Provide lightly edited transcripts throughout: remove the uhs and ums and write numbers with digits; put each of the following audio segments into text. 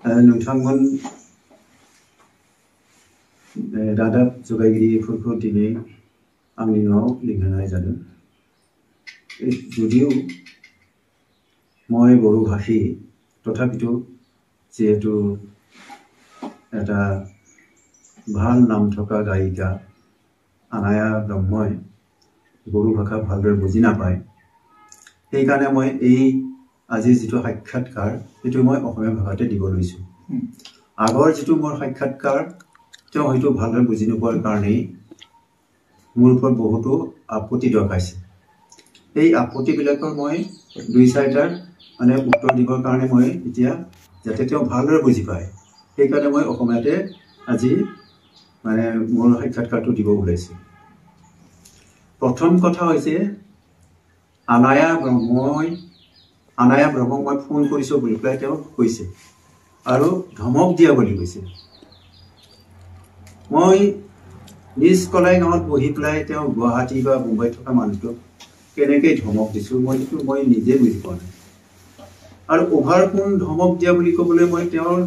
नोंथांमोन रादाब जगायगिरिफोरखौ दिनै आंनि न'आव लिंहरनाय जादों যদিও মই বড়ো ভাষী তথাপিতো যেহেতু এটা ভাল নাম থকা গায়িকা আনায়া ব্ৰহ্মই বড়ো ভাষা ভালদৰে বুজি নাপায় সেইকাৰণে মই এই আজি যেটো সাক্ষাৎকাৰ এটো মই অসমীয়া ভাষাতে দিব লৈছো আগৰ যেটো মোৰ সাক্ষাৎকাৰ তেওঁ হয়তো ভালদৰে বুজি নোপোৱাৰ কাৰণে মোৰ ওপৰত বহুতো আপত্তি দৰ্শাইছে এই আপত্তিবিলাকৰ মই দুই চাৰিটাৰ মানে উত্তৰ দিবৰ কাৰণে মই এতিয়া যাতে তেওঁ ভালদৰে বুজি পায় সেইকাৰণে মই অসমীয়াতে আজি মানে মোৰ সাক্ষাৎকাৰটো দিব ওলাইছো প্ৰথম কথা হৈছে আনায়া ব্ৰহ্মক মই ফোন কৰিছো বুলি পেলাই তেওঁ কৈছে আৰু ধমক দিয়া বুলি কৈছে মই নিজ কলাই গাঁৱত বহি পেলাই তেওঁ গুৱাহাটী বা মুম্বাই থকা মানুহটোক কেনেকৈ ধমক দিছো মই নিজে বুজি পোৱা নাই আৰু অভাৰফোন ধমক দিয়া বুলি ক'বলৈ মই তেওঁৰ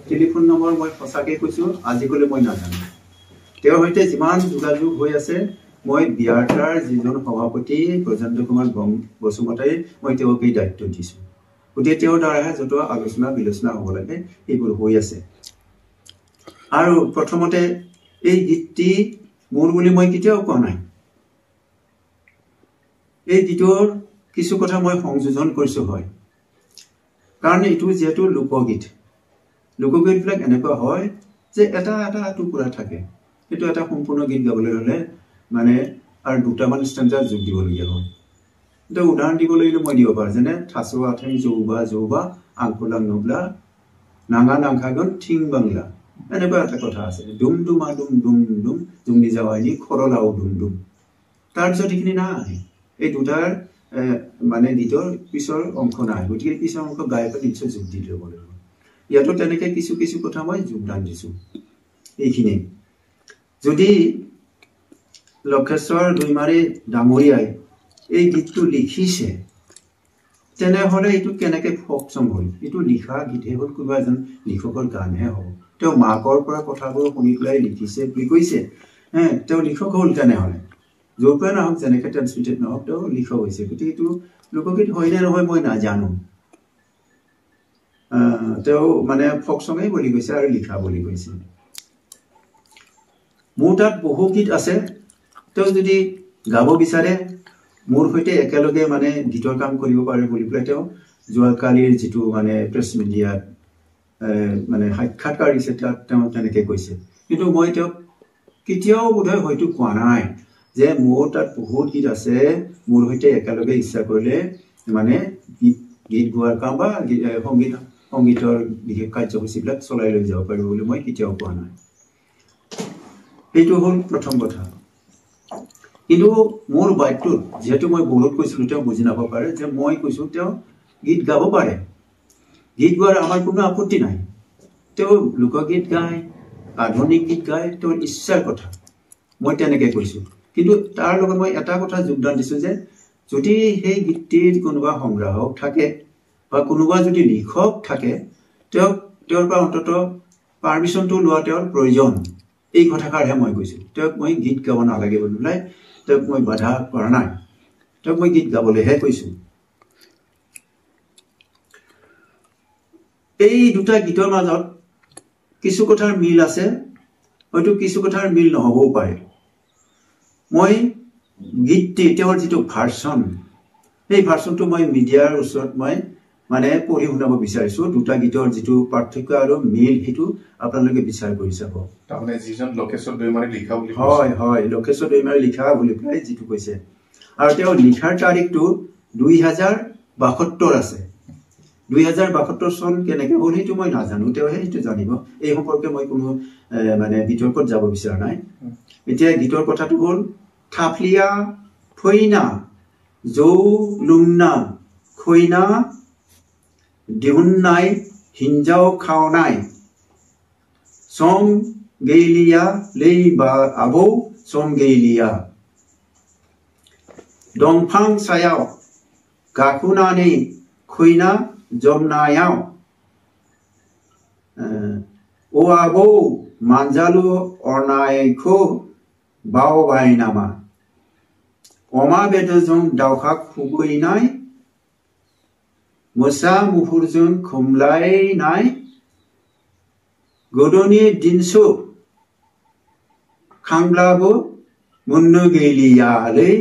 টেলিফোন নম্বৰ মই সঁচাকৈ কৈছো আজি ক'লে মই নাজানো তেওঁৰ সৈতে যিমান যোগাযোগ হৈ আছে মই বিয়াৰটাৰ যিজন সভাপতি প্ৰজেন্দ্ৰ কুমাৰ বসুমতাৰী মই তেওঁক এই দায়িত্ব দিছো গতিকে তেওঁৰ দ্বাৰাহে যত আলোচনা বিলোচনা হ'ব লাগে এইবোৰ হৈ আছে আৰু প্ৰথমতে এই গীতটি মোৰ বুলি মই কেতিয়াও কোৱা নাই এই গীতৰ কিছু কথা মই সংযোজন কৰিছো হয় কাৰণ এইটো যেটো লোকগীত বিলাক এনেকুৱা হয় যে এটা টুকুৰা থাকে এটো এটা সম্পূৰ্ণ গীত গাবলৈ হলে মানে আৰু দুটামান ষ্টেঞ্জা যোগ দিবলগীয়া হয় এটা উদাহৰণ দিবলৈ মই দিব পাৰো যেনে থাসো আঠেং যৌবা আংকুলাং নবলা নাঙা নাংখাগন থিং বাংলা এনেকুৱা এটা কথা আছে দুম দুম আদুম দুম দুম জুমনি যাৱাইনি খৰলাও দুম দুম তাৰপিছত এইখিনি নাই এই দুটাৰ মানে গীতৰ পিছৰ অংশ নাই গতিকে পিছৰ অংশ গায়কে নিশ্চয় যোগ দি ল'ব লাগিব ইয়াতো তেনেকে কিছু কথা মই যোগদান দিছো এইখিনি যদি লক্ষেশ্বৰ দুইমাৰী ডাঙৰীয়াই এই গীতটো লিখিছে তেনেহলে এইটো কেনেকে ফক সং হ'ল এইটো লিখা গীতহে হ'ল কোনোবা এজন লিখকৰ গানহে হ'ব তেওঁ মাকৰ পৰা কথাবোৰ শুনি পেলাই লিখিছে বুলি কৈছে তেওঁ লিখক হ'ল তেনেহলে য'ৰ পৰা নহওক যেনেকে ট্ৰান্সলেটেড নহওক তেওঁ লিখক হৈছে গতিকে এইটো লোকগীত হয় নে নহয় মই নাজানো তেওঁ মানে ফক সংই বুলি কৈছে আৰু লিখা বুলি কৈছে মোৰ তাত বহু গীত আছে তেওঁ যদি গাব বিচাৰে মোৰ সৈতে একেলগে মানে গীতৰ কাম কৰিব পাৰে বুলি পেলাই তেওঁ যোৱাকালিৰ যেটো মানে প্ৰেছ মিডিয়াত মানে সাক্ষাৎকাৰ দিছে তাত তেওঁ তেনেকৈ কৈছে কিন্তু মই তেওঁ কেতিয়াও বোধহয় হয়তো কোৱা নাই যে মোৰ তাত বহুত গীত আছে মোৰ সৈতে একেলগে ইচ্ছা কৰিলে মানে গীত গোৱাৰ কাম বা সংগীতৰ বিশেষ কাৰ্যসূচীবিলাক চলাই লৈ যাব পাৰিব বুলি মই কেতিয়াও কোৱা নাই এইটো হ'ল প্ৰথম কথা কিন্তু মোৰ বাইকটোত যেহেতু মই বহুত কৈছিলো তেওঁ বুজি নাপাব পাৰে যে মই কৈছো তেওঁ গীত গাব পাৰে গীত গোৱাৰ আমাৰ কোনো আপত্তি নাই তেওঁ লোকগীত গায় আধুনিক গীত গায় তেওঁৰ ইচ্ছাৰ কথা মই তেনেকে কৈছো কিন্তু তাৰ লগত মই এটা কথা যোগদান দিছো যে যদি সেই গীতটিৰ কোনোবা সংগ্ৰাহক থাকে বা কোনোবা যদি লিখক থাকে তেওঁৰ পৰা অন্তত পাৰমিশনটো লোৱা তেওঁৰ প্ৰয়োজন এই কথাষাৰহে মই কৈছো তেওঁক মই গীত গাব নালাগে বুলি নাই তেওঁক মই বাধা কৰা নাই তেওঁক মই গীত গাবলৈহে কৈছো এই দুটা গীতৰ মাজত কিছু কথাৰ মিল আছে হয়তো কিছু কথাৰ মিল নহবও পাৰে মই গীতটি তেওঁৰ যেটো ভাৰ্সন এই ভাৰ্সনটো মই মিডিয়াৰ ওচৰত মই মানে পঢ়ি শুনাব বিচাৰিছো দুটা গীতৰ যেটো পাৰ্থক্য আৰু মিল হেতু আপোনালোকে বিচাৰ কৰি চাব তাৰমানে যিজন লক্ষেশ্বৰ দৈমাৰী লিখা বুলি হয় লক্ষেশ্বৰ দৈমাৰী লিখা বুলি পেলাই যেটো কৈছে আৰু তেওঁ লিখাৰ তাৰিখটো 2072 আছে 2072 চন কেনেকৈ হ'ল হেতু মই নাজানো তেওঁ হেতু জানিব এই সম্পৰ্কে মই কোনো মানে বিতৰ্কত যাব বিচাৰা নাই এতিয়া গীতৰ কথাটো হ'ল থাফলিয়া ফইনা জৌ লুমনা খইনা দিহুন্নাই হিনজাও খাওনাই সং গেইলিয়া লেইবা আবৌ সং গেইলিয়া দংফাং সায়াও গাকুনানি খইনা জমনায়াও ও আবৌ মানজালু অনায়খো বাও বাই নামা অমা বেদজों दावखा खुबैनाय मोसा मुफुरजों खोमलायनाय गोदोनि दिनसु खांब्लाबो मोननो गैलियालै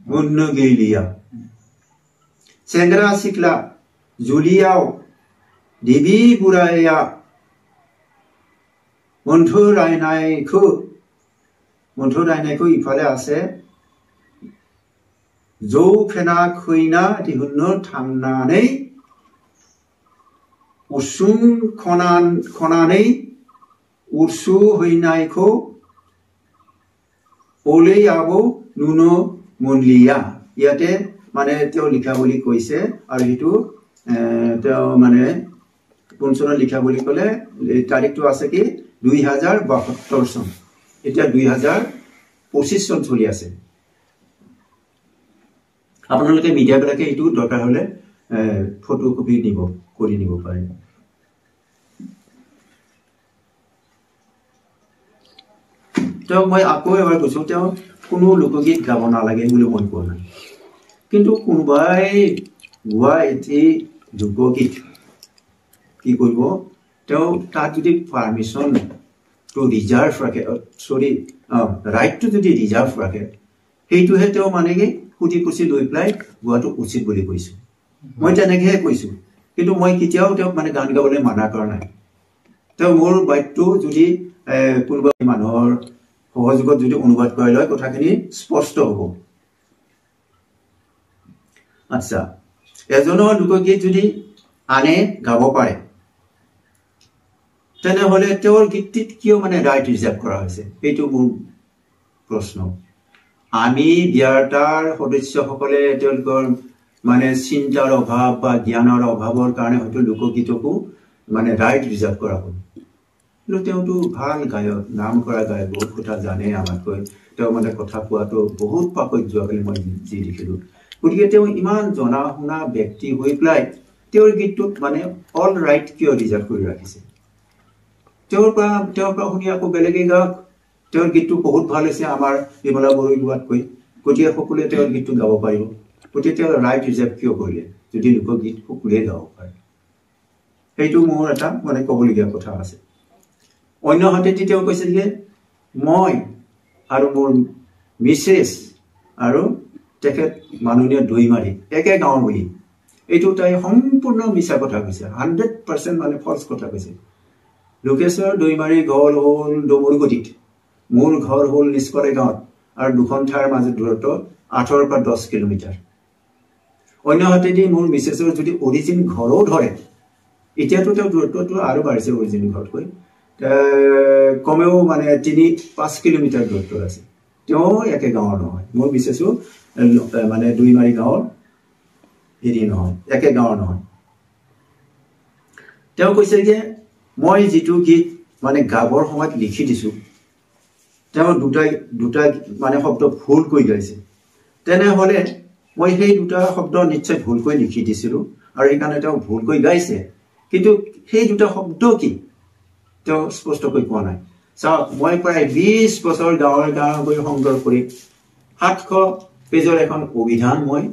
मोननो गैलिया सेंग्रा सिख्ला जुलियाव देबि बुराया मोन्थोरायनायखौ इफाले আছে जौ फेना खैना दिहुननो थांनानै उसुं खनानै उरसु हैनायखौ ओलै आबौ नुनो मोनलिया ইয়াতে মানে তেওঁ লিখা বুলি কৈছে আৰু হেতু তেওঁ মানে কোন চনত লিখা বুলি কলে তাৰিখটো আছে কি 2072 চন এটা 2025 চন চলি আছে আপোনালোকে মিডিয়া বিলাকে এটো দৰকাৰ হলে ফটোকপি দিব কৰি নিব পাৰে তো মই আকৌ এবাৰ কৈছো তেওঁ কোনো লোকগীত গাব নালাগে বুলি মই কোৱা নাই কিন্তু কোনবাই গোৱা এটি লোকগীত কি কৰিব তেওঁ তাত যদি পারমিশন টু রিজার্ভ রাখে সরি রাইট টু যদি রিজার্ভ রাখে সেইটোহে তেওঁ মানে কি কুটি কুচি লৈ প্লাই গোৱাটো উচিত বুলি কৈছো মই তেনেকে কৈছো কিন্তু মই কিতিয়াও তেওঁ মানে গান গাবলৈ মানা কৰা নাই তেওঁ মোৰ বাইটটো যদি কোনবা মানুহৰ সহযোগত যদি অনুবাদ কৰি লয় কথাখিনি স্পষ্ট হ'ব আচ্ছা এজনৰ লোকগীত যদি আনে গাব পাৰে তেনে হলে তেওঁৰ গীতটিত কিয় মানে ৰাইট ৰিজাৰ্ভ কৰা হৈছে এইটো মোৰ প্ৰশ্ন আমি বিয়াৰটাৰ সদস্যসকলে তেওঁলোকৰ মানে চিন্তাৰ অভাৱ বা জ্ঞানৰ অভাৱৰ কাৰণে হয়তো লোকগীতকো মানে ৰাইট ৰিজাৰ্ভ কৰা হ'ল কিন্তু তেওঁটো ভাল গায়ক নাম কৰা গায়ক বহুত কথা জানে আমাতকৈ তেওঁ মানে কথা কোৱাটো বহুত পাকৈত যোৱাকালি মই যি দেখিলো গতিকে তেওঁ ইমান জনা শুনা ব্যক্তি হৈ পেলাই তেওঁৰ গীতটোত মানে অল ৰাইট কিয় ৰিজাৰ্ভ কৰি ৰাখিছে তেওঁৰ পৰা শুনি আকৌ বেলেগে গাওক তেওঁৰ গীতটো বহুত ভাল হৈছে আমাৰ বিমলা বড়োই গোৱাতকৈ গতিকে সকলোৱে তেওঁৰ গীতটো গাব পাৰিব গতিকে তেওঁ ৰাইট ৰিজাৰ্ভ কিয় কৰিলে যদি লোকগীত সকলোৱে গাব পাৰে সেইটো মোৰ এটা মানে ক'বলগীয়া কথা আছে অন্য হাতেদি তেওঁ কৈছে যে মই আৰু মোৰ মিছেছ আৰু তেখেত মাননীয় দৈমাৰী একে গাঁও বুলি এইটো তাই সম্পূৰ্ণ মিছা কথা কৈছে 100% মানে ফলছ কথা কৈছে লোকেশ্বৰ দৈমাৰী ঘৰ হ'ল ডমৰুগুটিত মোৰ ঘৰ হ'ল নিষ্পৰে গাঁৱত আৰু দুখন ঠাইৰ মাজত দূৰত্ব 8 পৰা 10 কিলোমিটাৰ অন্য হাতেদি মোৰ মিছেছৰ যদি অৰিজিন ঘৰো ধৰে এতিয়াতো তেওঁ দূৰত্বটো আৰু বাঢ়িছে অৰিজিন ঘৰতকৈ কমেও মানে 3-5 কিলোমিটাৰ দূৰত্ব আছে তেওঁ একে গাঁৱৰ নহয় মোৰ মিছেছো মানে দুইমাৰী গাঁৱৰ হেৰি নহয় একে গাঁৱৰ নহয় তেওঁ কৈছে যে মই যেটো গীত মানে গাবৰ সময়ত লিখি দিছো তেওঁ দুটা মানে শব্দ ভুল কৈ গাইছে তেনে হলে মই সেই দুটা শব্দ নিশ্চয় ভুল কৈ লিখি দিছিলো আৰু এই কাৰণে তেওঁ ভুল কৈ গাইছে কিন্তু সেই দুটা শব্দ কি তেওঁ স্পষ্ট কৈ কোৱা নাই চাওক মই প্ৰায় 20 বছৰ গাঁৱৰ গৈ সংগ্ৰহ কৰি 700 পেজৰ এখন অভিধান মই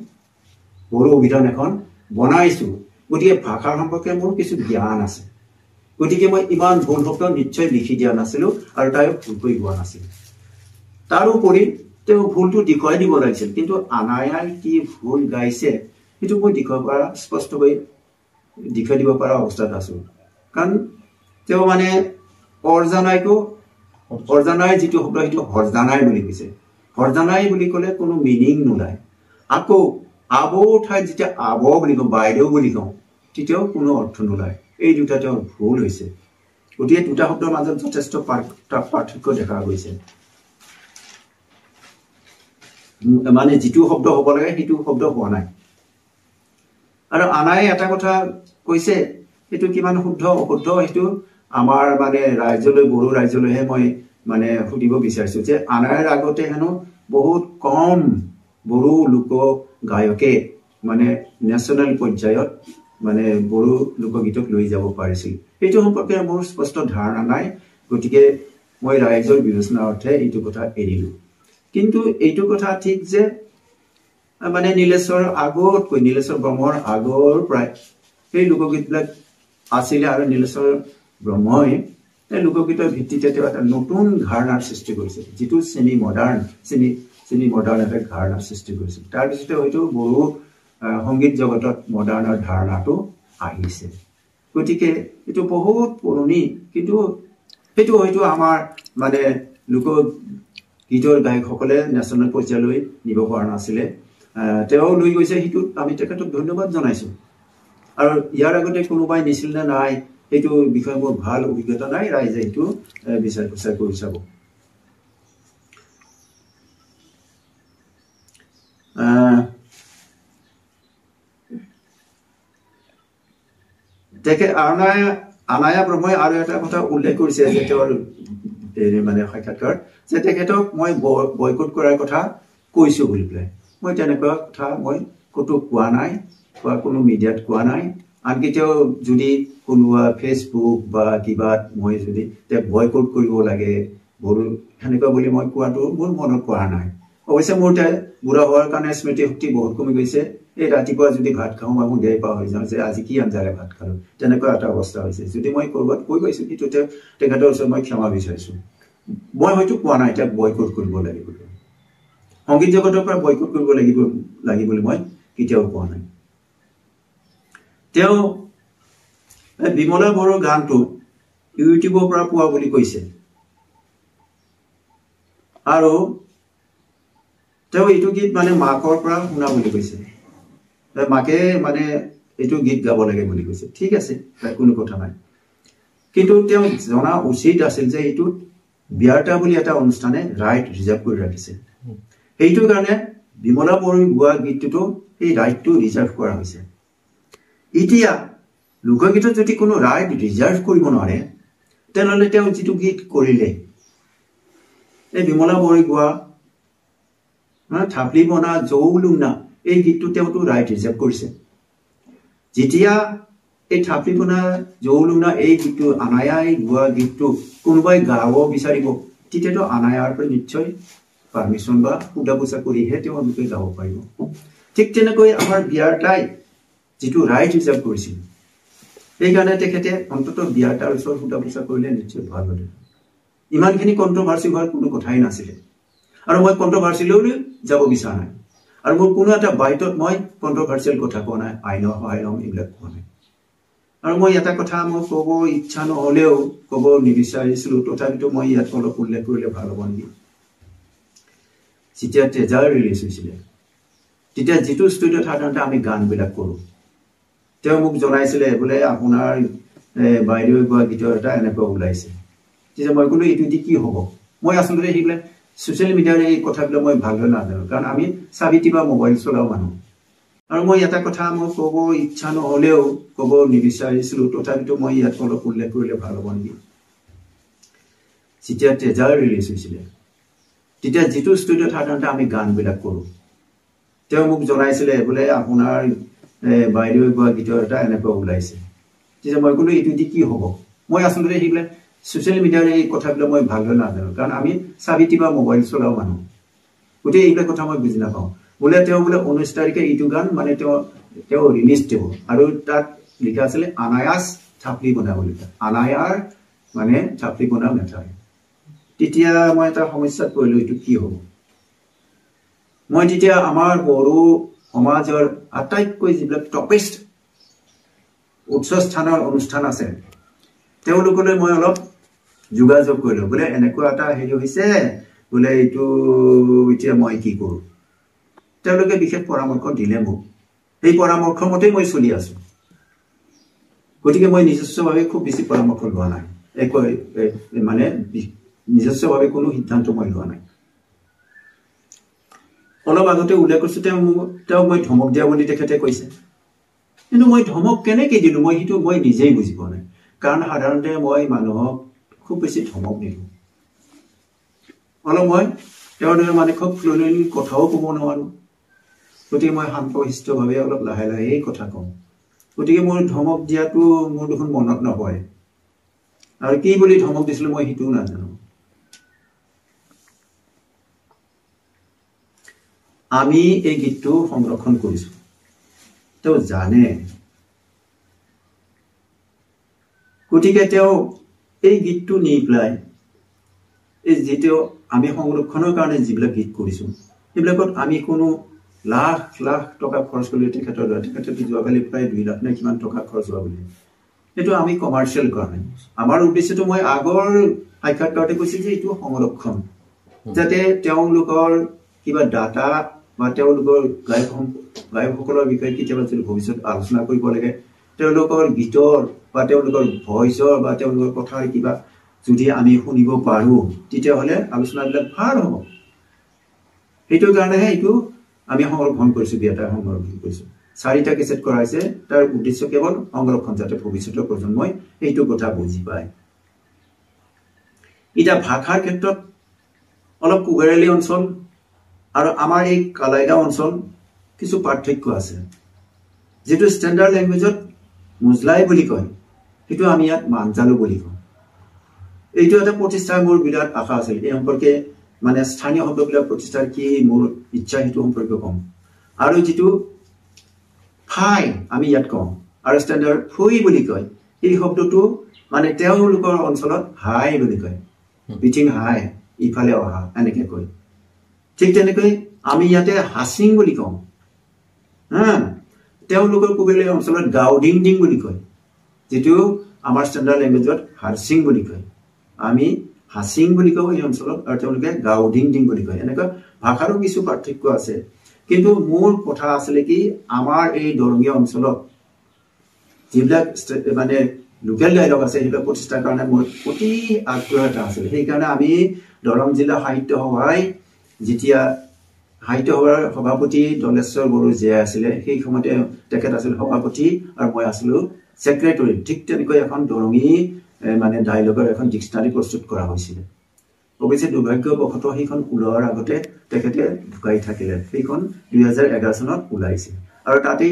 বড়ো অভিধান এখন বনাইছো গতিকে ভাষাৰ সম্পৰ্কে মোৰ কিছু জ্ঞান আছে গতিকে মই ইমান ভুল শব্দ নিশ্চয় লিখি দিয়া নাছিলো আৰু তাই ভুল কৈ গোৱা নাছিল তাৰ উপৰি তেওঁ ভুলটো দেখুৱাই দিব লাগিছিল কিন্তু আনায়াই কি ভুল গাইছে সেইটো মই স্পষ্টকৈ দেখুৱাই দিব পৰা অৱস্থাত আছো কাৰণ তেওঁ মানে অৰ্জানাই যিটো শব্দ সেইটো হৰজানাই বুলি কৈছে হৰজানাই বুলি ক'লে কোনো মিনিং নোলায় আকৌ আবৌ ঠাইত যেতিয়া আব বুলি কওঁ বাইদেউ বুলি কওঁ তেতিয়াও কোনো অৰ্থ নোলায় এই দুটা তেওঁৰ ভুল হৈছে গতিকে দুটা শব্দৰ মাজত যথেষ্ট পাৰ্থক্য দেখা গৈছে মানে যেটো শব্দ হ'ব লাগে সেইটো শব্দ হোৱা নাই আৰু আনাই এটা কথা কৈছে এটো কিমান শুদ্ধ অশুদ্ধ এটো আমাৰ মানে ৰাজ্যলৈ বড়ো ৰাজ্যলৈহে মই মানে সুধিব বিচাৰিছো যে আনাইৰ আগতে হেনো বহুত কম বড়ো লোক গায়কে মানে ন্যাশনাল পৰ্যায়ত মানে বড়ো লোকগীতক লৈ যাব পাৰিছিল এইটো সম্পৰ্কে মোৰ স্পষ্ট ধাৰণা নাই গতিকে মই ৰাইজৰ বিবেচনাৰ অৰ্থে এইটো কথা এৰিলো কিন্তু এইটো কথা ঠিক যে মানে নীলেশ্বৰ আগতকৈ নীলেশ্বৰ ব্ৰহ্মৰ আগৰ প্ৰায় সেই লোকগীতবিলাক আছিলে আৰু নীলেশ্বৰ ব্ৰহ্মই এই লোকগীতৰ ভিত্তিতে তেওঁ এটা নতুন ধাৰণাৰ সৃষ্টি কৰিছে যিটো চেমি মডাৰ্ণ এটা ধাৰণাৰ সৃষ্টি কৰিছিল তাৰপিছতে হয়তো বহু সংগীত জগতত মডাৰ্ণৰ ধাৰণাটো আহিছে গতিকে এইটো বহুত পুৰণি কিন্তু সেইটো হয়তো আমাৰ মানে লোকগীতৰ গায়কসকলে নেশ্যনেল পৰ্যায়লৈ নিব পৰা নাছিলে তেওঁ লৈ গৈছে সেইটো আমি তেখেতক ধন্যবাদ জনাইছো আৰু ইয়াৰ আগতে কোনোবাই নিছিল নে নাই এইটো বিষয়ে মোৰ ভাল অভিজ্ঞতা নাই ৰাইজে এইটো বিচাৰ খোচাৰ কৰি চাব তেখেত আনায়া ব্ৰহ্মই আৰু এটা কথা উল্লেখ কৰিছে যে তেওঁৰ মানে সাক্ষাৎকাৰ যে তেখেতক মই বয়কট কৰাৰ কথা কৈছো বুলি পেলাই মই তেনেকুৱা কথা মই ক'তো কোৱা নাই বা কোনো মিডিয়াত কোৱা নাই আনকি তেওঁ যদি কোনোবা ফেচবুক বা কিবাত মই যদি তেওঁক বয়কট কৰিব লাগে বড়ো সেনেকুৱা বুলি মই কোৱাটো মোৰ মনত পৰা নাই অৱশ্যে মোৰ বুঢ়া হোৱাৰ কাৰণে স্মৃতি শক্তি বহুত কমি গৈছে এই ৰাতিপুৱা যদি ভাত খাওঁ মই সুধিয়াই পাহৰি যাওঁ যে আজি কি আঞ্জাৰে ভাত খালো তেনেকুৱা এটা অৱস্থা হৈছে যদি মই ক'ৰবাত কৈ গৈছো কিন্তু তেখেতৰ ওচৰত মই ক্ষমা বিচাৰিছো মই হয়তো কোৱা নাই তেওঁক বয়কট কৰিব লাগিব সংগীত জগতৰ পৰা বয়কট কৰিব লাগিব বুলি মই কেতিয়াও কোৱা নাই তেওঁ বিমলা বড়োৰ গানটো ইউটিউবৰ পৰা পোৱা বুলি কৈছে আৰু তেওঁ এইটো গীত মানে মাকৰ পৰা শুনা বুলি কৈছে মাকে মানে এইটো গীত গাব লাগে বুলি কৈছে ঠিক আছে কোনো কথা নাই কিন্তু তেওঁ জনা উচিত আছিল যে এইটো বিয়াৰ্তা বুলি এটা অনুষ্ঠানে ৰাইট ৰিজাৰ্ভ কৰি ৰাখিছে এইটোৰ কাৰণে বিমলা বড়োই গোৱা গীতটো এই ৰাইটটো ৰিজাৰ্ভ কৰা হৈছে এতিয়া লোকগীতত যদি কোনো ৰাইট ৰিজাৰ্ভ কৰিব নোৱাৰে তেনেহ'লে তেওঁ যিটো গীত কৰিলে এই বিমলা বড়োই গোৱা থাপলি বনা জৌলুংনা এই গীতটো তেওঁতো ৰাইট ৰিজাৰ্ভ কৰিছে যেতিয়া এই থাপলি বনা জৌলুংনা এই গীতটো আনায়াই গোৱা গীতটো কোনোবাই গাব বিচাৰিব তেতিয়াতো আনায়াৰ পৰা নিশ্চয় পাৰ্মিশ্যন বা সুধা পোছা কৰিহে তেওঁলোকে গাব পাৰিব ঠিক তেনেকৈ আমাৰ বিয়াৰ্তাই যিটো ৰাইট ৰিজাৰ্ভ কৰিছিল সেইকাৰণে তেখেতে অন্ততঃ বিয়াৰ্তাৰ ওচৰত সুধা পোছা কৰিলে নিশ্চয় ভাল হ'ল ইমানখিনি কণ্ট্ৰভাৰ্চি হোৱাৰ কোনো কথাই নাছিলে আৰু মই কণ্ট্ৰভাৰ্চিলৈ যাব বিচৰা নাই আৰু মোৰ কোনো এটা বাইটত মই কণ্ট্ৰভাৰ্চিয়েল কথা কোৱা নাই আইনৰ সহায় ল'ম এইবিলাক কোৱা নাই আৰু মই এটা কথা মই ক'ব ইচ্ছা নহ'লেও ক'ব নিবিচাৰিছিলোঁ তথাপিতো মই ইয়াত অলপ উল্লেখ কৰিলে ভাল হ'ব নেকি যেতিয়া ট্ৰেজাৰ ৰিলিজ হৈছিলে তেতিয়া যিটো ষ্টুডিঅ'ত সাধাৰণতে আমি গানবিলাক কৰোঁ তেওঁ মোক জনাইছিলে বোলে আপোনাৰ বাইদেউ গোৱা গীতৰ এটা এনেকুৱা ওলাইছে তেতিয়া মই ক'লো এইটো দি কি হ'ব মই আচলতে সেইবিলাক ছ'চিয়েল মিডিয়াৰ এই কথাবিলাক মই ভালদৰে নাজানো কাৰণ আমি চাবিটি বা মোবাইল চলাও মানুহ আৰু মই এটা কথা মই ক'ব ইচ্ছা নহ'লেও ক'ব নিবিচাৰিছিলোঁ তথাপিতো মই ইয়াত অলপ উল্লেখ কৰিলে ভাল হ'ব নেকি যেতিয়া ট্ৰেজাৰ ৰিলিজ হৈছিলে তেতিয়া যিটো ষ্টুডিঅ'ত সাধাৰণতে আমি গানবিলাক কৰোঁ তেওঁ মোক জনাইছিলে বোলে আপোনাৰ বাইদেউ গোৱা গীতৰ এটা এনেকুৱা ওলাইছে তেতিয়া মই ক'লো এইটো দি কি হ'ব মই আচলতে সেইবিলাক ছ'চিয়েল মিডিয়াৰ এই কথাবিলাক মই ভালদৰে নাজানো কাৰণ আমি চাবিটি বা মোবাইল চলাও মানুহ গতিকে এইবিলাক কথা মই বুজি নাপাওঁ বোলে তেওঁ বোলে 19 তাৰিখে এইটো গান মানে তেওঁ ৰিলিজ দিব আৰু তাত লিখা আছিলে আনায়াস থাপলি বনা বুলি আনায়াৰ মানে থাপলি বনা মেথাই তেতিয়া মই এটা সমস্যাত পৰিলোঁ এইটো কি হ'ব মই তেতিয়া আমাৰ বড়ো সমাজৰ আটাইতকৈ যিবিলাক টপেষ্ট উচ্চ স্থানৰ অনুষ্ঠান আছে তেওঁলোকলৈ মই অলপ যোগাযোগ কৰিলোঁ বোলে এনেকুৱা এটা হেৰি হৈছে বোলে এইটো এতিয়া মই কি কৰোঁ তেওঁলোকে বিশেষ পৰামৰ্শ দিলে মোক এই পৰামৰ্শ মতেই মই চলি আছোঁ গতিকে মই নিজস্বভাৱে খুব বেছি পৰামৰ্শ লোৱা নাই মানে নিজস্বভাৱে কোনো সিদ্ধান্ত মই লোৱা নাই অলপ আগতে উল্লেখ কৰিছোঁ তেওঁক মই ধমক দিয়া বুলি তেখেতে কৈছে কিন্তু মই ধমক কেনেকৈ দিলোঁ মই সেইটো মই নিজেই বুজি পোৱা নাই কাৰণ সাধাৰণতে মই মানুহক খুব বেছি ধমক নিদিওঁ অলপ মই তেওঁৰ দৰে মানে খুব ফ্ল'লি কথাও ক'ব নোৱাৰোঁ গতিকে মই শান্তশিষ্টভাৱে অলপ লাহে লাহে এই কথা কওঁ গতিকে মোৰ ধমক দিয়াটো মোৰ দেখোন মনত নপৰে আৰু কি বুলি ধমক দিছিল মই হিটো নাজানো আমি এই গীতটো সংৰক্ষণ কৰিছো তেও জানে গতিকে তেও এই গীতটো নি প্লাই এই যেটো আমি সংৰক্ষণৰ কাৰণে যিবিলাক গীত কৰিছো এইবিলাকত আমি কোনো লাখ লাখ টকা খৰচ কৰি তেখেতৰ যোৱাকালি প্ৰায় 2 লাখ নে কিমান টকা খৰচ হোৱা বুলি এটো আমি কমাৰ্শিয়াল কাৰণে আমাৰ উদ্দেশ্যটো মই আগৰ সাক্ষাৎকাৰতে কৈছিল যে এটো সংৰক্ষণ যাতে তেওঁলোকৰ কিবা ডাটা বা তেওঁলোকৰ গায়কসকলৰ বিষয়ে কেতিয়াবা যদি ভৱিষ্যত আলোচনা কৰিব লাগে তেওঁলোকৰ গীতৰ বা তেওঁলোকৰ ভয়েছৰ বা তেওঁলোকৰ কথাৰ কিবা যদি আমি শুনিব পাৰো তেতিয়া হলে আলোচনাবিলাক ভাল হ'ব এইটো কাৰণে এইটো আমি সংৰক্ষণ কৰিছো বিয়াটা সংৰক্ষণ কৰিছো 4টা কেছেট কৰাইছে তাৰ উদ্দেশ্য কেৱল সংৰক্ষণ যাতে ভৱিষ্যতৰ প্ৰজন্মই এইটো কথা বুজি পায় এটা ভাষাৰ ক্ষেত্ৰত অলপ কুবেৰেলি অঞ্চল আৰু আমাৰ এই কালাইগা অঞ্চল কিছু পাৰ্থক্য আছে যেটো ষ্টেণ্ডাৰ্ড ল্যাঙ্গুৱেজত মুজলাই বুলি কয় সেইটো আমি ইয়াত মানজালু বুলি কওঁ এইটো এটা প্ৰতিষ্ঠাৰ মোৰ বিৰাট আশা আছিল এই সম্পৰ্কে মানে স্থানীয় শব্দবিলাক প্ৰতিষ্ঠাৰ কি মোৰ ইচ্ছা হিটো সম্পৰ্কে কম আৰু যেটো ফাই আমি ইয়াত কওঁ আৰু ষ্টেণ্ডাৰ্ড ফুই বুলি কয় এই শব্দটো মানে তেওঁলোকৰ অঞ্চলত হাই বুলি কয় বিটিং হাই ইফালে অহা এনেকে কয় ঠিক তেনেকৈ আমি ইয়াতে হাসিং বুলি কওঁ তেওঁলোকৰ কুবেলি অঞ্চলত গাউডিং ডিং বুলি কয় যেটো আমাৰ ষ্টেণ্ডাৰ্ড ল্যাঙ্গুৱেজত হাৰসিং বুলি কয় আমি হাসিং বুলি কওঁ এই অঞ্চলত আৰু তেওঁলোকে গাউডিং ডিং বুলি কয় এনেকা ভাষাৰো কিছু পাৰ্থক্য আছে কিন্তু মূল কথা আছিল কি আমাৰ এই দৰঙীয়া অঞ্চলত যিবিলাক মানে লোকেল ডায়লগ আছে সেইবিলাক প্ৰতিষ্ঠাৰ কাৰণে মোৰ অতি আগ্ৰহ এটা আছিল সেই কাৰণে আমি দৰং জিলা সাহিত্য সভাই যেতিয়া সাহিত্য সভাৰ সভাপতি দলেশ্বৰ বড়ো যে আছিল সেই সময়তে তেখেত আছিল সভাপতি আৰু মই আছিলো সেক্ৰেটাৰী ঠিক তেনেকৈ এখন দৰঙী মানে ডায়লগৰ এখন ডিকশনাৰী প্ৰস্তুত কৰা হৈছিল অৱশ্যে দুৰ্ভাগ্যবশতঃ সেইখন ওলোৱাৰ আগতে তেখেতে ঢুকাই থাকিলে সেইখন 2011 চনত ওলাইছিল আৰু তাতে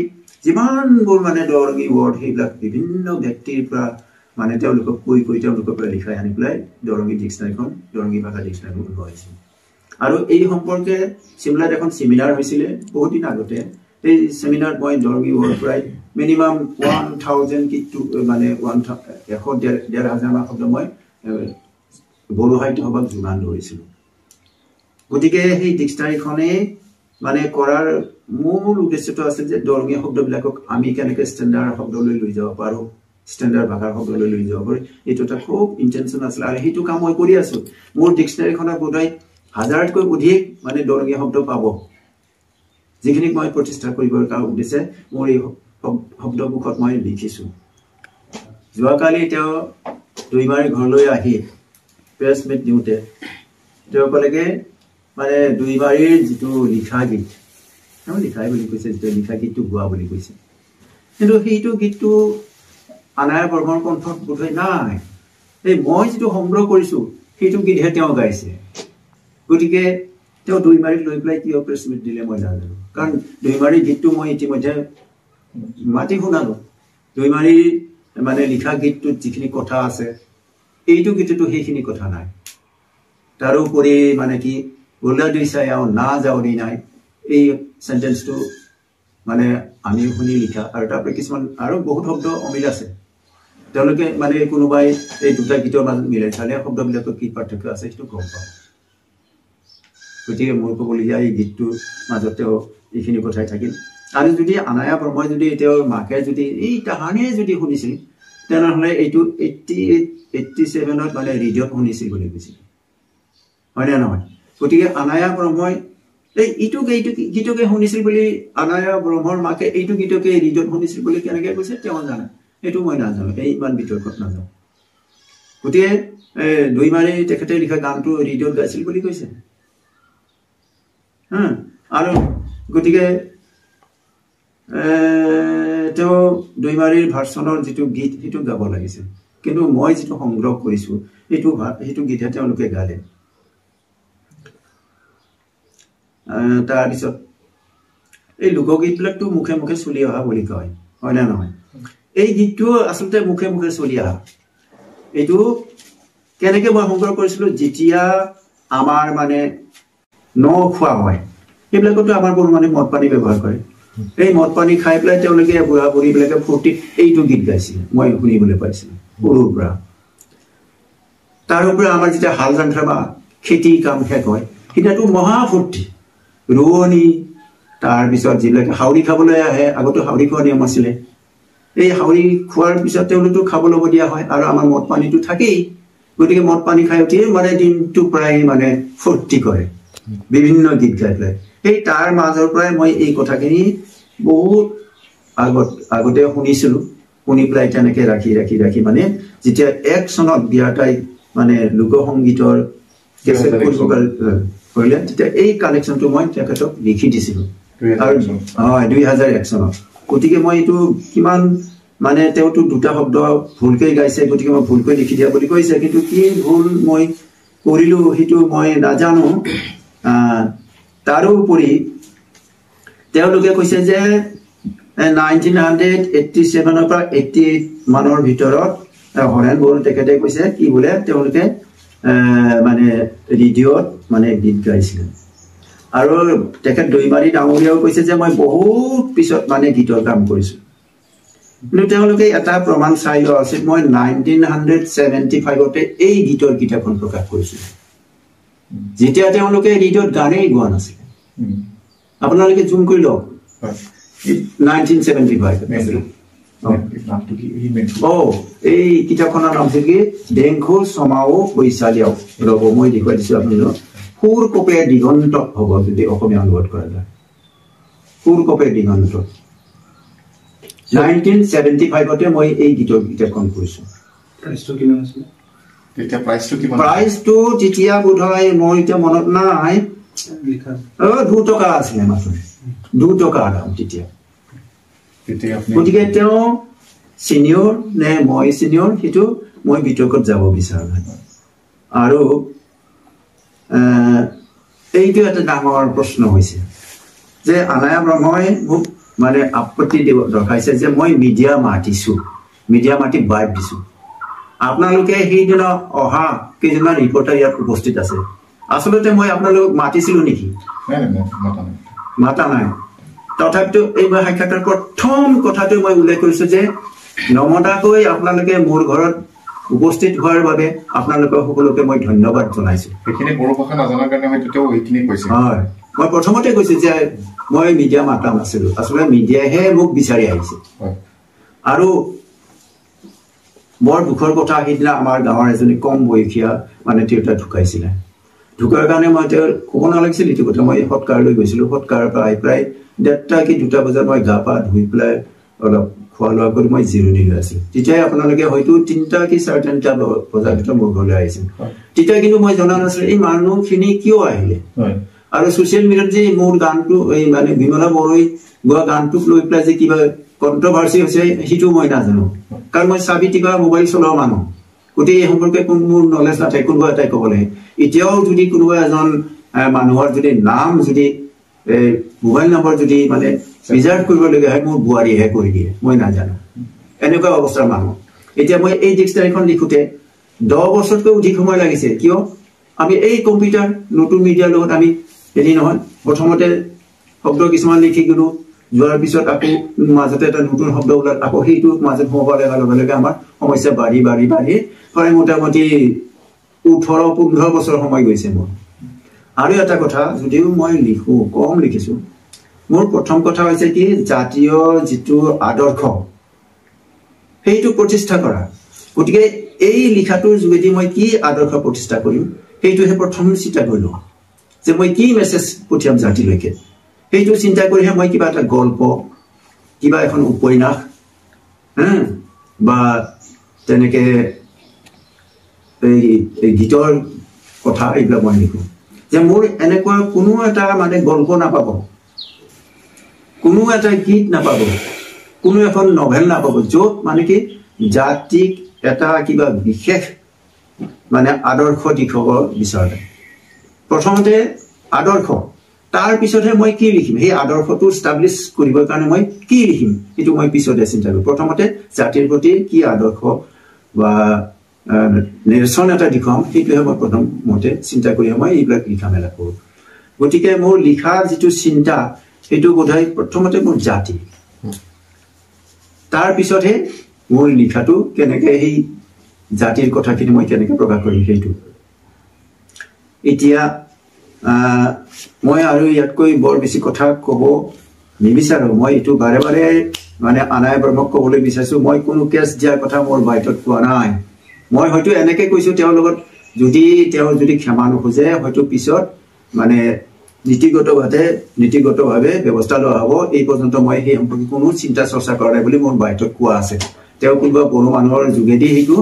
যিমানবোৰ মানে দৰঙী ৱৰ্ড সেইবিলাক বিভিন্ন ব্যক্তিৰ পৰা মানে তেওঁলোকক কৈ তেওঁলোকৰ পৰা লিখাই আনি পেলাই দৰঙী ডিকশনাৰীখন দৰঙী ভাষা ডিকশনাৰী ওলোৱা হৈছিল আৰু এই সম্পৰ্কে সিমলাত এখন সেমিনাৰ হৈছিল বহুত দিন আগতে এই সেমিনাৰত মই দৰঙী ৱৰ্ড প্ৰায় মিনিমাম 1000 কি মানে 1,500 মান শব্দ মই বড়ো সাহিত্য সভাত যোগান ধৰিছিল গতিকে সেই ডিকশনাৰীখনে মানে কৰাৰ মূল উদ্দেশ্যটো আছিল যে দৰঙীয়া শব্দবিলাকক আমি কেনেকৈ ষ্টেণ্ডাৰ্ড শব্দলৈ লৈ যাব পাৰো ষ্টেণ্ডাৰ্ড ভাষাৰ শব্দলৈ লৈ যাব পাৰো এইটো এটা খুব ইন্টেনশন আছিল আৰু সেইটো কাম মই কৰি আছো মোৰ ডিকশনাৰীখনৰ বোধহয় 1000তকৈ অধিক মানে দৰঙীয়া শব্দ পাব যিখিনি মই প্ৰতিষ্ঠা কৰিবৰ কাৰণে উদ্দেশ্যে মোৰ এই শব্দমুখত মই লিখিছো যোৱাকালি তেওঁ দুইবাৰ ঘৰলৈ আহি প্ৰেছ মিট দিওঁতে তেওঁ কলেগে মানে দুইবাৰীৰ যেটো লিখা গীত তেওঁ লিখাই বুলি কৈছে যে লিখা গীতটো গোৱা বুলি কৈছে কিন্তু সেইটো গীতটো আনায়া বৰ্মন কণ্ঠত বোধহয় নাই এই মই যেটো সংগ্ৰহ কৰিছো সেইটো গীতহে তেওঁ গাইছে গতিকে তেওঁ দুইবাৰীক লৈ পেলাই কি প্ৰেছ মিট দিলে মই নাজানো কাৰণ দুইবাৰী গীতটো মই ইতিমধ্যে মাতি শুনালো দুইবাৰী মানে লিখা গীতটোত যিখিনি কথা আছে এইটো গীতটো সেইখিনি কথা নাই তাৰোপৰি মানে কি ওলা দিছাই আৰু না যাওৰি নাই এই সেন্টেন্সটো মানে আমি শুনি লিখা আৰু তাৰ পৰা কিছুমান আৰু বহুত শব্দ অমিল আছে তেওঁলোকে মানে কোনোবাই এই দুটা গীতৰ মাজত মিলাই চালে শব্দবিলাকৰ কি পাৰ্থক্য আছে সেইটো গম পাওঁ গতিকে মোৰ ক'বলগীয়া এই গীতটোৰ মাজতেও এইখিনি কথাই থাকিল আৰু যদি আনায়া বৰ্মই যদি তেওঁ মাকে যদি এই তাহানিয়ে যদি শুনিছিল তেনেহ'লে এইটো 87ত মানে ৰেডিঅ'ত শুনিছিল বুলি কৈছিল হয় নে নহয় গতিকে আনায়া বৰ্মই এই গীতকে শুনিছিল বুলি আনায়া ব্ৰহ্মৰ মাকে এইটো গীতকে ৰেডিঅ'ত শুনিছিল বুলি কেনেকৈ কৈছে তেওঁ জানে এইটো মই নাজানো এই ইমান বিতৰ্কত নাজানো গতিকে দুইবাৰে তেখেতে লিখা গানটো ৰেডিঅ'ত গাইছিল বুলি কৈছে আৰু গতিকে তেওঁ দুইবাৰীৰ ভাৰ্চনৰ যেটো গীত সেইটো গাব লাগিছিল কিন্তু মই যেটো সংগ্ৰহ কৰিছো সেইটো গীতহে তেওঁলোকে গালে তাৰ পিছত এই লোকগীতবিলাকটো মুখে মুখে চলি অহা বুলি কয় হয় না নহয় এই গীতটো আসলতে মুখে মুখে চলি আহা এইটো কেনেকে মই সংগ্ৰহ কৰিছিলো যেতিয়া আমাৰ মানে ন খোৱা হয় এইবিলাকতো আমাৰ বড়ো মানে মদ পানী ব্যৱহাৰ কৰে এই মদ পানী খাই পেলাই তেওঁলোকে বুঢ়া বুঢ়ীবিলাকে ফূৰ্তি এইটো গীত গাইছিল মই শুনিবলৈ পাইছিলো সৰুৰ পৰা তাৰ উপৰি আমাৰ যেতিয়া হাল যান্ত্ৰা বা খেতি কাম শেষ হয় সেটাতো মহা ফূৰ্তি ৰোৱনী তাৰপিছত যিবিলাকে হাউৰি খাবলৈ আহে আগতো হাউৰি খোৱা নিয়ম আছিলে এই হাউৰি খোৱাৰ পিছত তেওঁলোকতো খাব ল'ব দিয়া হয় আৰু আমাৰ মদ পানীটো থাকেই গতিকে মদ পানী খাই উঠিয়ে মানে দিনটো প্ৰায় মানে ফূৰ্তি কৰে বিভিন্ন গীত গাই পেলাই সেই তাৰ মাজৰ পৰাই মই এই কথাখিনি বহুত আগতে শুনিছিলো শুনি পেলাই তেনেকে ৰাখি ৰাখি ৰাখি মানে যেতিয়া 1 চনত বিয়াটাই মানে লোকসংগীতৰ কেছেট কৰিলে তেতিয়া এই কালেকশ্যনটো মই তেখেতক লিখি দিছিলো আৰু 2001 চনত গতিকে মই এইটো কিমান মানে তেওঁতো দুটা শব্দ ভুলকৈ গাইছে গতিকে মই ভুলকৈ লিখি দিয়া বুলি কৈছে কিন্তু কি ভুল মই কৰিলো সেইটো মই নাজানো তাৰোপৰি তেওঁলোকে কৈছে যে 1987 পৰা 88 মানৰ ভিতৰত হৰেণ বড়ো তেখেতে কৈছে কি বোলে তেওঁলোকে মানে ৰেডিঅ'ত মানে গীত গাইছিল আৰু তেখেত দৈমাৰী ডাঙৰীয়াও কৈছে যে মই বহুত পিছত মানে গীতৰ কাম কৰিছো কিন্তু তেওঁলোকে এটা প্ৰমাণ চাই লোৱা আছিল মই 1975তে এই গীতৰ কিতাপখন প্ৰকাশ কৰিছিলো যেতিয়া তেওঁলোকে ৰেডিঅ'ত গানেই গোৱা নাছিল আপোনালোকে জুম কৰি লওক 1975 এই কিতাপখনৰ নাম আছিল কি ডেংখু চমাও বৈশালিয়াও ৰব মই দেখুৱাই দিছো আপোনালোকক সুৰ কপে দিগন্ত হ'ব যদি অসমীয়া অনুবাদ কৰা যায় সুৰ কপে দিগন্ত 1975তে মই এই গীতৰ কিতাপখন কৰিছো প্ৰাইচটো কিমান আছিল তেতিয়া প্ৰাইচটো তেতিয়া বোধহয় মই এতিয়া মনত নাই 2 টকা আছিলে মাত্ৰ 2 টকা দাম তেতিয়া গতিকে তেওঁ চিনিয়ৰ নে মই চিনিয়ৰ সেইটো মই বিতৰ্কত যাব বিচাৰা নাই আৰু এইটো এটা ডাঙৰ প্ৰশ্ন হৈছে যে আনায়া ব্ৰহ্মই মোক মানে আপত্তি দৰ্শাইছে যে মই মিডিয়া মাতি বাইট দিছো আপোনালোকে সেইদিনা অহা কেইজনমান ৰিপৰ্টাৰ ইয়াত উপস্থিত আছে আসলতে মই আপোনালোকক মাতিছিলো নেকি মাতা নাই তথাপিতো এইবাৰ সাক্ষাৎকাৰ প্ৰথম কথাটো মই উল্লেখ কৰিছো যে নমতাকৈ আপোনালোকে মোৰ ঘৰত উপস্থিত হোৱাৰ বাবে আপোনালোকৰ সকলোকে মই ধন্যবাদ জনাইছো এইখিনি বড়ো ভাষা নাজানাৰ কাৰণে হয়তো তেওঁ এইখিনি কৈছে হয় মই প্ৰথমতে কৈছো যে মই মিডিয়া মাতা নাছিলো আসলে মিডিয়াহে মোক বিচাৰি আহিছে আৰু বৰ দুখৰ কথা সেইদিনা আমাৰ গাঁৱৰ এজনী কম বয়সীয়া মানে তিৰোতা ঢুকাইছিলে ঢুকাৰ কাৰণে মই তেওঁৰ ক'ব নালাগিছিল এইটো কথা মই সৎকাৰলৈ গৈছিলো সৎকাৰৰ পৰা আহি প্ৰায় 1:30 কি 2টা বজাত মই গা পা ধুই পেলাই অলপ খোৱা লোৱা কৰি মই জিৰণি লৈ আছিলো তেতিয়াই আপোনালোকে হয়তো 3টা কি 3:30 বজাৰ ভিতৰত মোৰ ঘৰলৈ আহিছিল তেতিয়া কিন্তু মই জনা নাছিলো এই মানুহখিনি কিয় আহিলে আৰু ছ'চিয়েল মিডিয়াত যে মোৰ গানটো এই মানে বিমলা বড়োই গোৱা গানটোক লৈ পেলাই যে কিবা কণ্ট্ৰভাৰ্চি হৈছে সেইটো মই নাজানো কাৰণ মই চাবি টিপা মোবাইল চলোৱা মানুহ গতিকে এই সম্পৰ্কে কোনো মোৰ নলেজ নাথাকে কোনোবা এটাই ক'ব লাগে এতিয়াও যদি কোনোবা এজন মানুহৰ যদি নাম যদি মোবাইল নম্বৰ যদি মানে ৰিজাৰ্ভ কৰিবলগীয়া হয় মোৰ বোৱাৰীহে কৰি দিয়ে মই নাজানো এনেকুৱা অৱস্থাৰ মানুহ এতিয়া মই এই ডিক্সনাৰীখন লিখোঁতে 10 বছৰতকৈ অধিক সময় লাগিছে কিয় আমি এই কম্পিউটাৰ নতুন মিডিয়াৰ লগত আমি হেৰি নহয় প্ৰথমতে শব্দ কিছুমান লিখি গ'লো যোৱাৰ পিছত আকৌ মাজতে এটা নতুন শব্দ ওলাল আকৌ সেইটো মাজত সোমাবলৈ লগে লগে আমাৰ সমস্যা বাঢ়ি প্ৰায় মোটামুটি 18-15 বছৰ সময় গৈছে মোৰ আৰু এটা কথা যদিও মই লিখো কম লিখিছো মোৰ প্ৰথম কথা হৈছে কি জাতীয় যিটো আদৰ্শ সেইটো প্ৰতিষ্ঠা কৰা গতিকে এই লিখাটোৰ যোগেদি মই কি আদৰ্শ প্ৰতিষ্ঠা কৰিম সেইটোহে প্ৰথম চিন্তা কৰিলো যে মই কি মেছেজ পঠিয়াম জাতিলৈকে সেইটো চিন্তা কৰিহে মই কিবা এটা গল্প কিবা এখন উপন্যাস বা তেনেকে এই গীতৰ কথা এইবিলাক মই লিখো যে মোৰ এনেকুৱা কোনো এটা মানে গল্প নাপাব কোনো এটা গীত নাপাব কোনো এখন নভেল নাপাব য'ত মানে কি জাতিক এটা কিবা বিশেষ মানে আদৰ্শ দেখুৱাব বিচাৰে প্ৰথমতে আদৰ্শ তাৰ পিছতহে মই কি লিখিম সেই আদৰ্শটো ষ্টাবলিছ কৰিবৰ কাৰণে মই কি লিখিম এইটো মই পিছতে চিন্তা কৰোঁ প্ৰথমতে জাতিৰ প্ৰতি কি আদৰ্শ বা নিৰ্দেশন এটা দেখুৱাম সেইটোহে মই প্ৰথমতে চিন্তা কৰি মই এইবিলাক লিখা মেলা কৰোঁ গতিকে মোৰ লিখা যিটো চিন্তা সেইটো বোধহয় প্ৰথমতে মোৰ জাতি তাৰ পিছতহে মোৰ লিখাটো কেনেকে সেই জাতিৰ কথাখিনি মই কেনেকে প্ৰকাশ কৰিম সেইটো এতিয়া মই আৰু ইয়াতকৈ বৰ বেছি কথা ক'ব নিবিচাৰো মই এইটো বাৰে বাৰে মানে আনাই ব্ৰহ্মক ক'বলৈ বিচাৰিছো মই কোনো কেছ দিয়াৰ কথা মোৰ বাইটত কোৱা নাই মই হয়তো এনেকে কৈছো তেওঁৰ লগত যদি ক্ষমা নোখোজে হয়তো পিছত মানে নীতিগতভাৱে ব্যৱস্থা লোৱা হ'ব এই পৰ্যন্ত মই সেই সম্পৰ্কে কোনো চিন্তা চৰ্চা কৰা নাই বুলি মোৰ বাইটত কোৱা আছে তেওঁ কোনোবা কোনো মানুহৰ যোগেদি সেইটো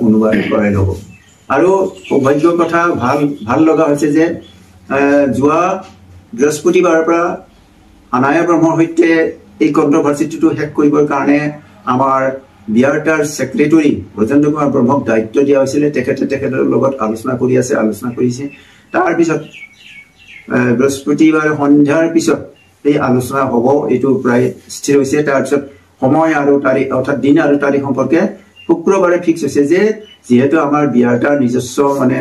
অনুবাদ কৰাই ল'ব আৰু সৌভাগ্যৰ কথা ভাল লগা হৈছে যে যোৱা বৃহস্পতিবাৰৰ পৰা আনায়া ব্ৰহ্মৰ সৈতে এই কণ্ট্ৰভাৰ্চিটো শেষ কৰিবৰ কাৰণে আমাৰ বিয়াৰটাৰ ছেক্ৰেটাৰী ব্ৰজেন্দ্ৰ কুমাৰ ব্ৰহ্মক দায়িত্ব দিয়া হৈছিলে তেখেতৰ লগত আলোচনা কৰিছে তাৰপিছত বৃহস্পতিবাৰ সন্ধ্যাৰ পিছত এই আলোচনা হ'ব এইটো প্ৰায় স্থিৰ হৈছে তাৰপিছত সময় আৰু তাৰিখ অৰ্থাৎ দিন আৰু তাৰিখ সম্পৰ্কে শুক্ৰবাৰে ফিক্স হৈছে যে যেহেতু আমাৰ বিয়াৰটাৰ নিজস্ব মানে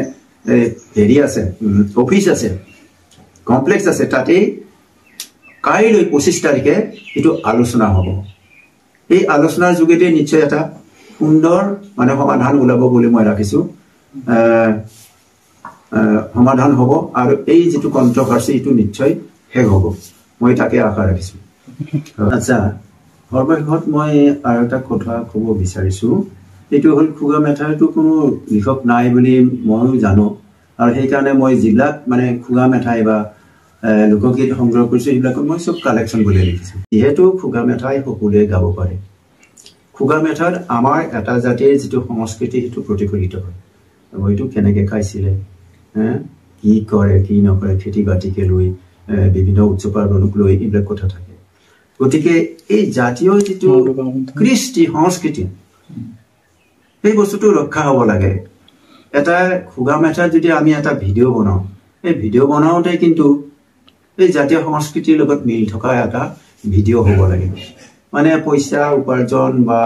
হেৰি আছে অফিচ আছে কমপ্লেক্স আছে তাতে কাইলৈ 25 তাৰিখে এইটো আলোচনা হ'ব এই আলোচনাৰ যোগেদি নিশ্চয় এটা সুন্দৰ মানে সমাধান ওলাব বুলি মই ৰাখিছো সমাধান হ'ব আৰু এই যেটো কন্ট্ৰভাৰ্সি এটো নিশ্চয় শেষ হ'ব মই তাকে আশা ৰাখিছো আচ্ছা সৰ্বশেষত মই আৰু এটা কথা ক'ব বিচাৰিছো এটো হল খুগা মেথাৰটো কোনো লিখক নাই বুলি মই জানো আৰু সেই কাৰণে মই জিলাক মানে খুগা মেথাই বা লোকগীত সংগ্ৰহ কৰিছো এইবিলাক মই সব কালেকশন বুলি লিখিছো যেহেতু খুগা মেথাই সকলোৱে গাব পাৰে খুগা মেথাৰ আমাৰ এটা জাতিৰ যেটো সংস্কৃতি হেতু প্ৰতিফলিত হয় হয়তো কেনেকৈ খাইছিলে কি কৰে কি নকৰে খেতি বাতিকে লৈ বিভিন্ন উৎসৱ পাৰ্বণক লৈ এইবিলাক কথা থাকে গতিকে এই জাতীয় যেটো কৃষ্টি সংস্কৃতি এই বস্তুটো ৰক্ষা হ'ব লাগে এটা খুগা মেথা যদি আমি এটা ভিডিও বনাও এই ভিডিও বনাওতে কিন্তু এই জাতীয় সংস্কৃতিৰ লগত মিল থকা এটা ভিডিও হ'ব লাগে মানে পইচা উপাৰ্জন বা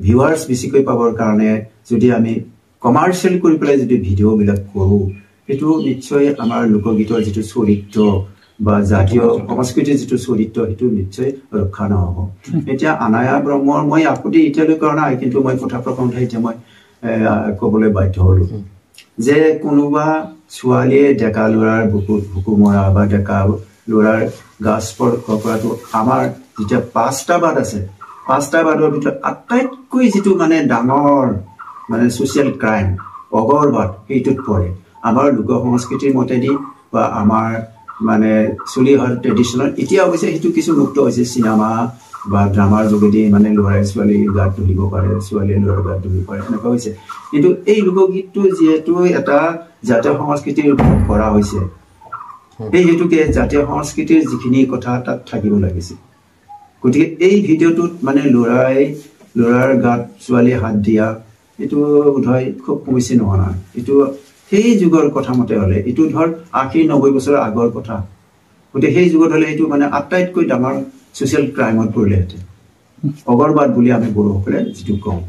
ভিউৱাৰ্স বেছিকৈ পাবৰ কাৰণে যদি আমি কমাৰ্শিয়াল কৰি পেলাই যদি ভিডিও বিলাক কৰো এটো নিশ্চয় আমাৰ লোকগীতৰ যেটো চৰিত্ৰ বা জাতীয় সংস্কৃতিৰ যেটো চৰিত্ৰ হেতু নিশ্চয় ৰক্ষা নহব এতিয়া আনায়া ব্ৰহ্মৰ মই আপত্তি ইতিয়ালৈ কৰা নাই কিন্তু মই কথা প্ৰকণ্ঠ এতিয়া মই ক'বলৈ বাধ্য হলো যে কোনোবা ছোৱালীয়ে ডেকা ল'ৰাৰ বুকুত হুকুমৰা বা ডেকা ল'ৰাৰ গাছপৰ খপৰাটো আমাৰ যেটা পাঁচটা বাদ আছে পাঁচটা বাদৰ ভিতৰত আটাইতকৈ যেটো মানে ডাঙৰ মানে সোশ্যাল ক্ৰাইম অগৰবাদ এইটোত পৰে আমাৰ লোক সংস্কৃতিৰ মতেদি বা আমাৰ মানে চলি অহা ট্ৰেডিশনাল এতিয়া অৱশ্যে হেতু কিছু মুক্ত হৈছে সিনেমা বা ড্ৰামাৰ যোগেদি মানে ল'ৰাই ছোৱালী গাত ধৰিব পাৰে ছোৱালীয়ে ল'ৰাৰ গাত ধৰিব পাৰে এনেকুৱা হৈছে কিন্তু এই লোকগীতটো যেহেতু এটা জাতীয় সংস্কৃতিৰ কৰা হৈছে এই হেতুকে জাতীয় সংস্কৃতিৰ যিখিনি কথা তাত থাকিব লাগিছিল গতিকে এই ভিডিওটোত মানে ল'ৰাৰ গাত ছোৱালী হাত দিয়া এটো বোধহয় খুব কমিছে নহয় এটো সেই যুগৰ কথা মতে হলে এটো ধৰ 80-90 বছৰ আগৰ কথা গতে সেই যুগত হলে এটো মানে আটাইতকৈ ডাঙৰ সোশ্যাল ক্ৰাইমত পৰিলে হেতে অগৰবাদ বুলি আমি বড়োসকলে যেটো কওঁ